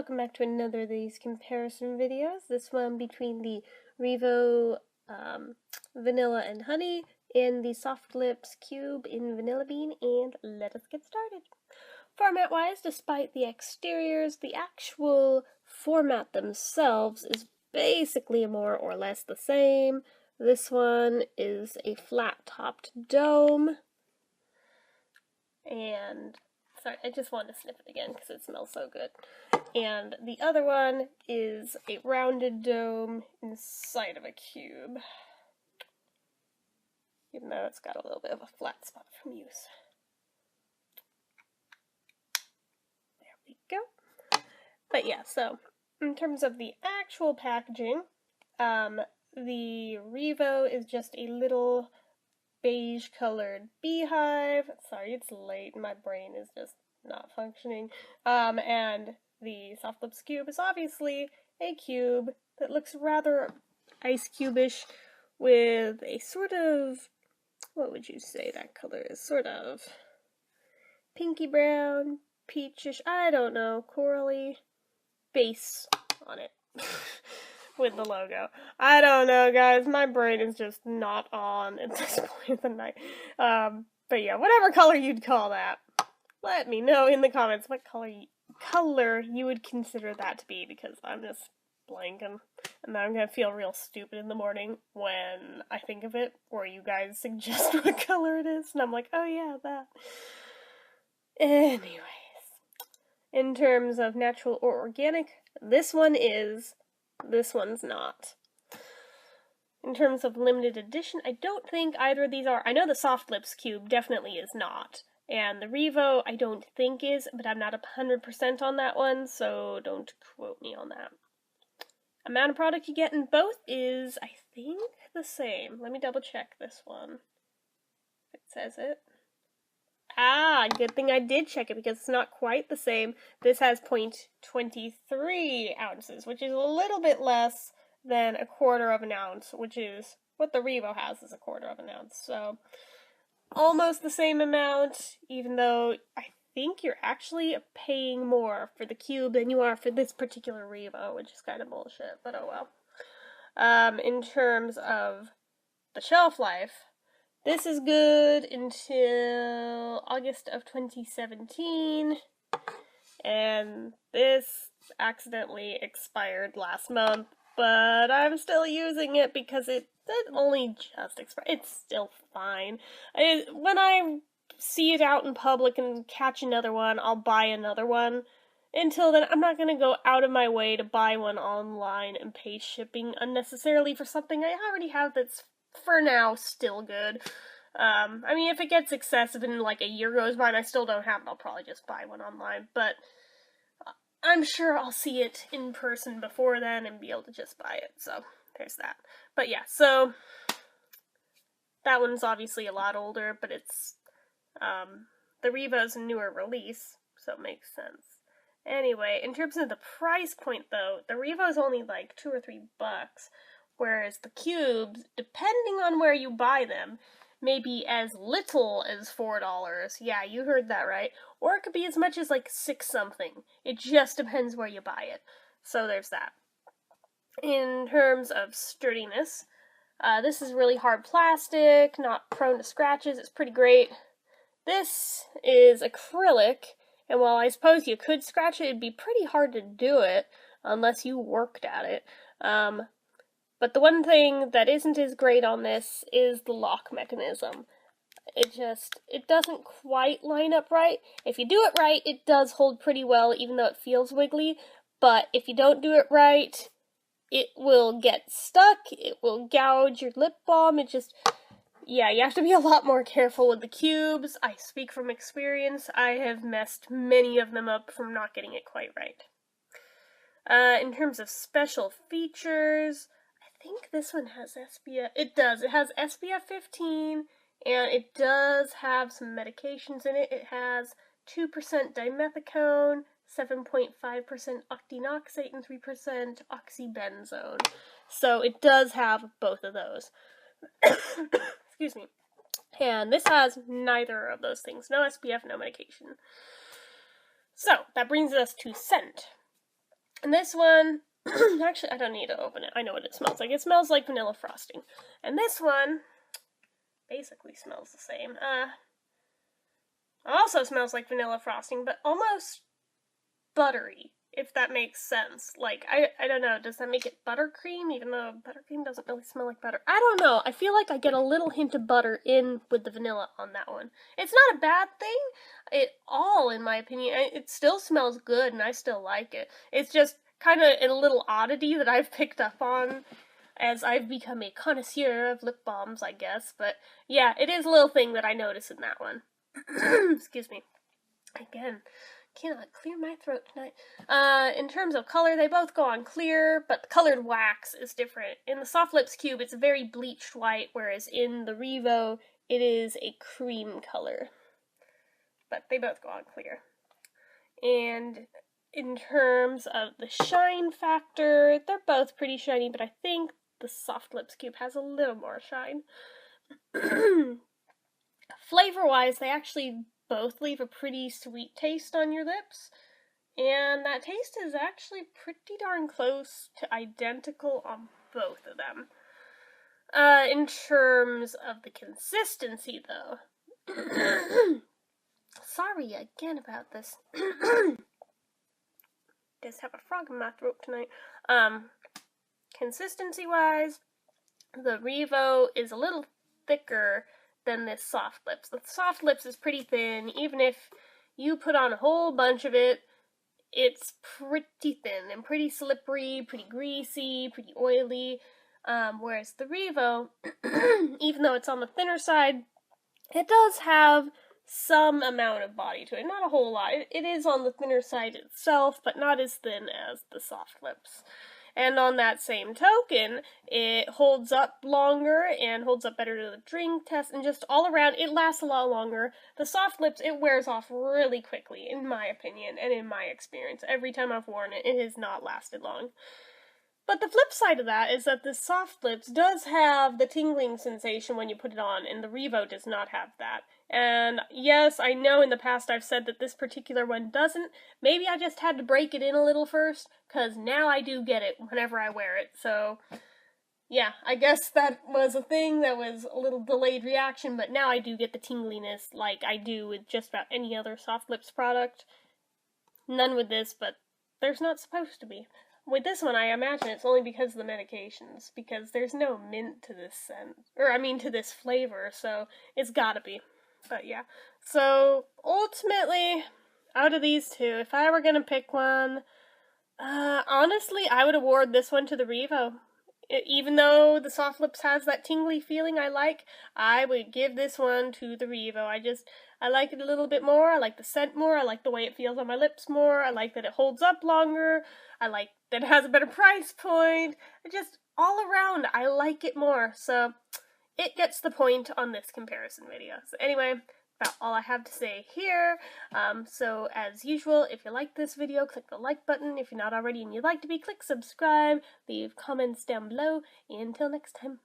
welcome back to another of these comparison videos. This one between the REVO Vanilla and Honey and the SoftLips Cube in Vanilla Bean, and let us get started. Format-wise, despite the exteriors, the actual format themselves is basically more or less the same. This one is a flat-topped dome, and sorry, I just wanted to sniff it again because it smells so good. And the other one is a rounded dome inside of a cube, even though it's got a little bit of a flat spot from use. There we go. But yeah, so in terms of the actual packaging, the REVO is just a little beige colored beehive. Sorry, it's late and my brain is just not functioning. And the SoftLips Cube is obviously a cube that looks rather ice cube-ish with a sort of, what would you say that color is? Sort of pinky brown, peachish, I don't know, corally base on it. With the logo. I don't know, guys. My brain is just not on at this point of the night. But yeah, whatever color you'd call that, let me know in the comments what color you would consider that to be, because I'm just blanking. And then I'm gonna feel real stupid in the morning when I think of it, or you guys suggest what color it is, and I'm like, oh yeah, that. Anyways, in terms of natural or organic, this one is. This one's not. In terms of limited edition, I don't think either of these are. I know the SoftLips Cube definitely is not. And the REVO I don't think is, but I'm not 100% on that one, so don't quote me on that. Amount of product you get in both is, I think, the same. Let me double check this one. If it says it. Ah, good thing I did check it because it's not quite the same. This has 0.23 ounces, which is a little bit less than 1/4 of an ounce, which is what the REVO has, is 1/4 of an ounce. So, almost the same amount, even though I think you're actually paying more for the cube than you are for this particular REVO, which is kind of bullshit, but oh well. In terms of the shelf life, this is good until August of 2017, and this accidentally expired last month, but I'm still using it because it only just expired. It's still fine. When I see it out in public and catch another one, I'll buy another one. Until then, I'm not going to go out of my way to buy one online and pay shipping unnecessarily for something I already have that's for now still good. I mean, if it gets excessive and like a year goes by and I still don't have it, I'll probably just buy one online, but I'm sure I'll see it in person before then and be able to just buy it, so there's that. But yeah, so that one's obviously a lot older, but it's the REVO's a newer release, so it makes sense. Anyway, in terms of the price point though, the REVO's only like $2 or $3, whereas the cubes, depending on where you buy them, may be as little as $4. Yeah, you heard that right. Or it could be as much as like 6 something. It just depends where you buy it. So there's that. In terms of sturdiness, this is really hard plastic, not prone to scratches. It's pretty great. This is acrylic, and while I suppose you could scratch it, it'd be pretty hard to do it unless you worked at it. But the one thing that isn't as great on this is the lock mechanism. It doesn't quite line up right. If you do it right, it does hold pretty well, even though it feels wiggly. But if you don't do it right, it will get stuck, it will gouge your lip balm, yeah, you have to be a lot more careful with the cubes. I speak from experience. I have messed many of them up from not getting it quite right. In terms of special features, I think this one has SPF. It does. It has SPF 15, and it does have some medications in it. It has 2% dimethicone, 7.5% octinoxate, and 3% oxybenzone. So it does have both of those. Excuse me. And this has neither of those things. No SPF, no medication. So, that brings us to scent. And this one, actually, I don't need to open it. I know what it smells like. It smells like vanilla frosting. And this one basically smells the same. Also smells like vanilla frosting, but almost buttery, if that makes sense. Like, I don't know, does that make it buttercream, even though buttercream doesn't really smell like butter? I don't know. I feel like I get a little hint of butter in with the vanilla on that one. It's not a bad thing at all, in my opinion. It still smells good, and I still like it. It's just kind of a little oddity that I've picked up on as I've become a connoisseur of lip balms, I guess. But yeah, it is a little thing that I notice in that one. Excuse me. Again, cannot clear my throat tonight. In terms of color, they both go on clear, but the colored wax is different. In the SoftLips Cube, it's a very bleached white, whereas in the REVO, it is a cream color. But they both go on clear. And in terms of the shine factor, they're both pretty shiny, but I think the SoftLips Cube has a little more shine. Flavor-wise, they actually both leave a pretty sweet taste on your lips, and that taste is actually pretty darn close to identical on both of them. In terms of the consistency, though, sorry again about this. Just have a frog in my throat tonight. Consistency-wise, the REVO is a little thicker than this SoftLips. The SoftLips is pretty thin. Even if you put on a whole bunch of it, it's pretty thin and pretty slippery, pretty greasy, pretty oily. Whereas the REVO, even though it's on the thinner side, it does have some amount of body to it. Not a whole lot. It is on the thinner side itself, but not as thin as the SoftLips. And on that same token, it holds up longer and holds up better to the drink test, and just all around, it lasts a lot longer. The SoftLips, it wears off really quickly, in my opinion, and in my experience. Every time I've worn it, it has not lasted long. But the flip side of that is that the SoftLips does have the tingling sensation when you put it on, and the REVO does not have that. And yes, I know in the past I've said that this particular one doesn't. Maybe I just had to break it in a little first, because now I do get it whenever I wear it. So, yeah, I guess that was a thing that was a little delayed reaction, but now I do get the tingliness like I do with just about any other SoftLips product. None with this, but there's not supposed to be. With this one, I imagine it's only because of the medications, because there's no mint to this scent, to this flavor, so it's gotta be. But yeah, so ultimately, out of these two, if I were gonna pick one, honestly, I would award this one to the REVO. Even though the SoftLips has that tingly feeling I would give this one to the REVO. I like it a little bit more. I like the scent more. I like the way it feels on my lips more. I like that it holds up longer. I like that it has a better price point. Just all around, I like it more. So it gets the point on this comparison video. So anyway, about all I have to say here. So as usual, if you like this video, click the like button. If you're not already and you'd like to be, click subscribe. Leave comments down below. Until next time.